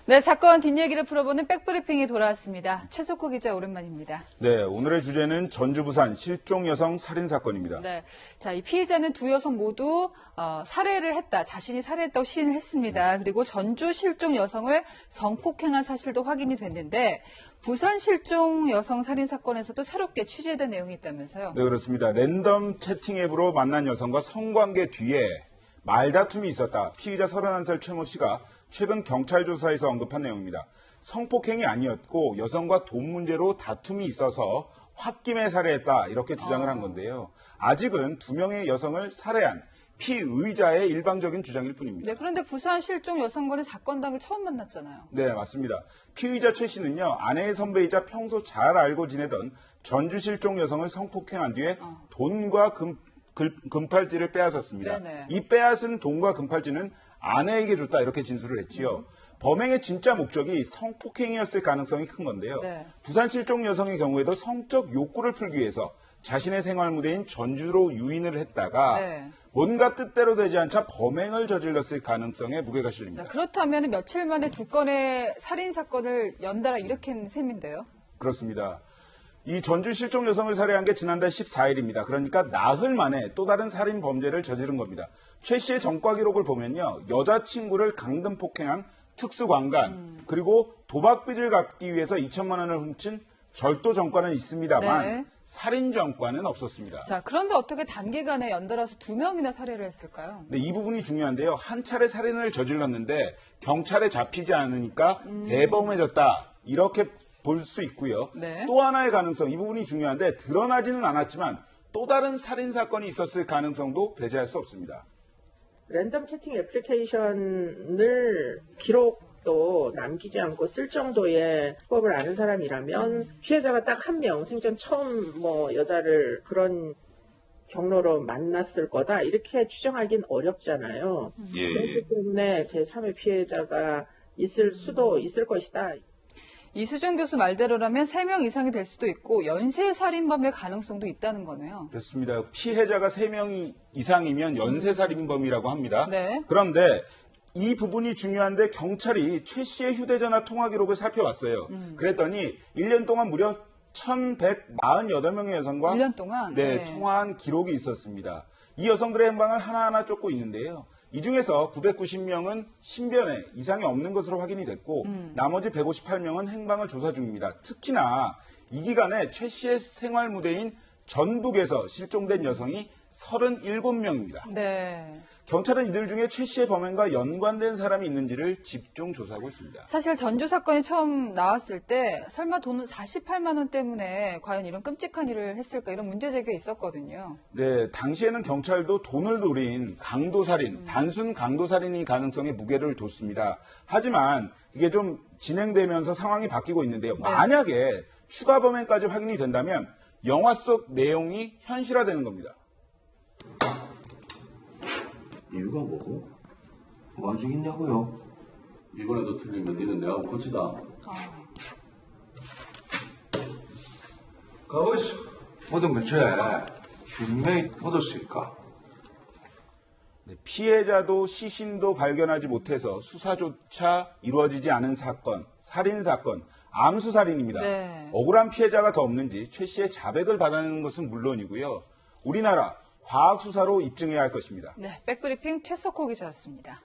네, 사건 뒷얘기를 풀어보는 백브리핑이 돌아왔습니다. 최석호 기자 오랜만입니다. 네, 오늘의 주제는 전주 부산 실종 여성 살인 사건입니다. 네, 자, 이 피해자는 두 여성 모두 살해를 했다, 자신이 살해했다고 시인을 했습니다. 그리고 전주 실종 여성을 성폭행한 사실도 확인이 됐는데 부산 실종 여성 살인 사건에서도 새롭게 취재된 내용이 있다면서요? 네, 그렇습니다. 랜덤 채팅 앱으로 만난 여성과 성관계 뒤에 말다툼이 있었다. 피의자 31살 최모 씨가 최근 경찰 조사에서 언급한 내용입니다. 성폭행이 아니었고 여성과 돈 문제로 다툼이 있어서 홧김에 살해했다 이렇게 주장을 한 건데요. 아직은 두 명의 여성을 살해한 피의자의 일방적인 주장일 뿐입니다. 네, 그런데 부산 실종 여성과는 사건 당일 처음 만났잖아요. 네, 맞습니다. 피의자 최 씨는요, 아내의 선배이자 평소 잘 알고 지내던 전주 실종 여성을 성폭행한 뒤에 돈과 금팔찌를 빼앗았습니다. 네네. 이 빼앗은 돈과 금팔찌는 아내에게 줬다 이렇게 진술을 했지요. 범행의 진짜 목적이 성폭행이었을 가능성이 큰 건데요. 네. 부산 실종 여성의 경우에도 성적 욕구를 풀기 위해서 자신의 생활 무대인 전주로 유인을 했다가 네. 뭔가 뜻대로 되지 않자 범행을 저질렀을 가능성에 무게가 실립니다. 자, 그렇다면 며칠 만에 두 건의 살인 사건을 연달아 일으킨 셈인데요. 그렇습니다. 이 전주 실종 여성을 살해한 게 지난달 14일입니다. 그러니까 나흘 만에 또 다른 살인 범죄를 저지른 겁니다. 최 씨의 전과 기록을 보면요. 여자친구를 강금 폭행한 특수관관, 그리고 도박빚을 갚기 위해서 2천만 원을 훔친 절도 전과는 있습니다만 네. 살인 전과는 없었습니다. 자, 그런데 어떻게 단기간에 연달아서 두 명이나 살해를 했을까요? 네, 이 부분이 중요한데요. 한 차례 살인을 저질렀는데 경찰에 잡히지 않으니까 대범해졌다. 이렇게 볼 수 있고요. 네. 또 하나의 가능성, 이 부분이 중요한데 드러나지는 않았지만 또 다른 살인 사건이 있었을 가능성도 배제할 수 없습니다. 랜덤 채팅 애플리케이션을 기록도 남기지 않고 쓸 정도의 수법을 아는 사람이라면 피해자가 딱 한 명, 생전 처음 여자를 그런 경로로 만났을 거다 이렇게 추정하기는 어렵잖아요. 그렇기 때문에 제3의 피해자가 있을 수도 있을 것이다. 이수정 교수 말대로라면 3명 이상이 될 수도 있고 연쇄살인범의 가능성도 있다는 거네요. 그렇습니다. 피해자가 3명 이상이면 연쇄살인범이라고 합니다. 네. 그런데 이 부분이 중요한데 경찰이 최 씨의 휴대전화 통화 기록을 살펴봤어요. 그랬더니 1년 동안 무려 1,148명의 여성과 1년 동안? 네, 통화한 기록이 있었습니다. 이 여성들의 행방을 하나하나 쫓고 있는데요. 이 중에서 990명은 신변에 이상이 없는 것으로 확인이 됐고 나머지 158명은 행방을 조사 중입니다. 특히나 이 기간에 최 씨의 생활 무대인 전북에서 실종된 여성이 37명입니다. 네. 경찰은 이들 중에 최 씨의 범행과 연관된 사람이 있는지를 집중 조사하고 있습니다. 사실 전주 사건이 처음 나왔을 때 설마 돈은 48만 원 때문에 과연 이런 끔찍한 일을 했을까 이런 문제 제기가 있었거든요. 네, 당시에는 경찰도 돈을 노린 강도살인, 단순 강도살인이 가능성에 무게를 뒀습니다. 하지만 이게 좀 진행되면서 상황이 바뀌고 있는데요. 만약에 추가 범행까지 확인이 된다면 영화 속 내용이 현실화되는 겁니다. 이유가 뭐고? 뭐 아직 있냐고요? 이번에도 틀리면 니는 내가 고치다. 가고 있어. 모든 근처에 분명히 묻었으니까. 네, 피해자도 시신도 발견하지 못해서 수사조차 이루어지지 않은 사건, 살인사건, 암수살인입니다. 네. 억울한 피해자가 더 없는지 최 씨의 자백을 받아내는 것은 물론이고요. 우리나라 과학수사로 입증해야 할 것입니다. 네, 백브리핑 최석호 기자였습니다.